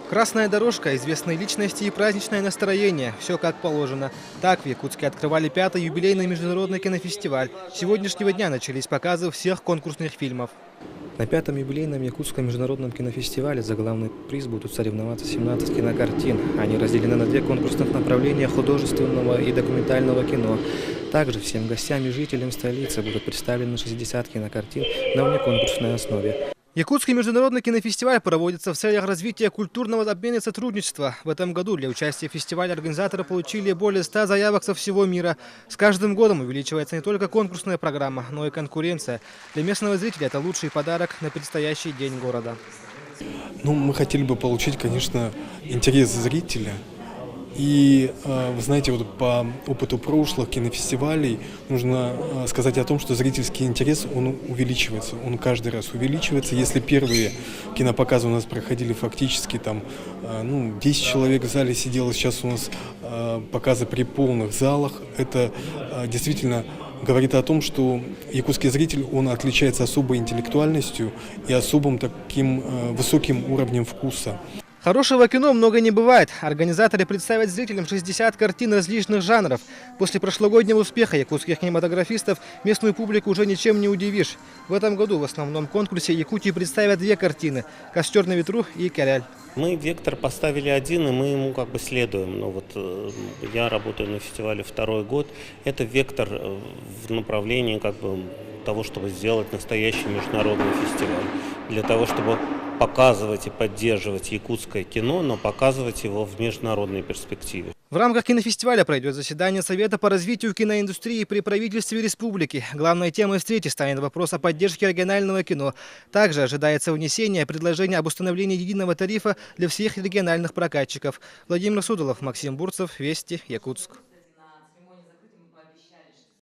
Красная дорожка, известные личности и праздничное настроение. Все как положено. Так в Якутске открывали 5-й юбилейный международный кинофестиваль. С сегодняшнего дня начались показы всех конкурсных фильмов. На 5-м юбилейном Якутском международном кинофестивале за главный приз будут соревноваться 17 кинокартин. Они разделены на 2 конкурсных направления художественного и документального кино. Также всем гостям и жителям столицы будут представлены 60 кинокартин на внеконкурсной основе. Якутский международный кинофестиваль проводится в целях развития культурного обмена и сотрудничества. В этом году для участия в фестивале организаторы получили более 100 заявок со всего мира. С каждым годом увеличивается не только конкурсная программа, но и конкуренция. Для местного зрителя это лучший подарок на предстоящий день города. Мы хотели бы получить, конечно, интерес зрителя. И, вы знаете, вот по опыту прошлых кинофестивалей нужно сказать о том, что зрительский интерес, он увеличивается, он каждый раз увеличивается. Если первые кинопоказы у нас проходили фактически 10 человек в зале сидело, сейчас у нас показы при полных залах, это действительно говорит о том, что якутский зритель, он отличается особой интеллектуальностью и особым таким высоким уровнем вкуса. Хорошего кино много не бывает. Организаторы представят зрителям 60 картин различных жанров. После прошлогоднего успеха якутских кинематографистов местную публику уже ничем не удивишь. В этом году в основном конкурсе Якутии представят 2 картины «Костер на ветру» и «Коряль». Мы вектор поставили один, и мы ему следуем. Я работаю на фестивале 2-й год. Это вектор в направлении того, чтобы сделать настоящий международный фестиваль. Для того, чтобы показывать и поддерживать якутское кино, но показывать его в международной перспективе. В рамках кинофестиваля пройдет заседание Совета по развитию киноиндустрии при правительстве республики. Главной темой встречи станет вопрос о поддержке регионального кино. Также ожидается внесение предложения об установлении единого тарифа для всех региональных прокатчиков. Владимир Судолов, Максим Бурцев, Вести, Якутск.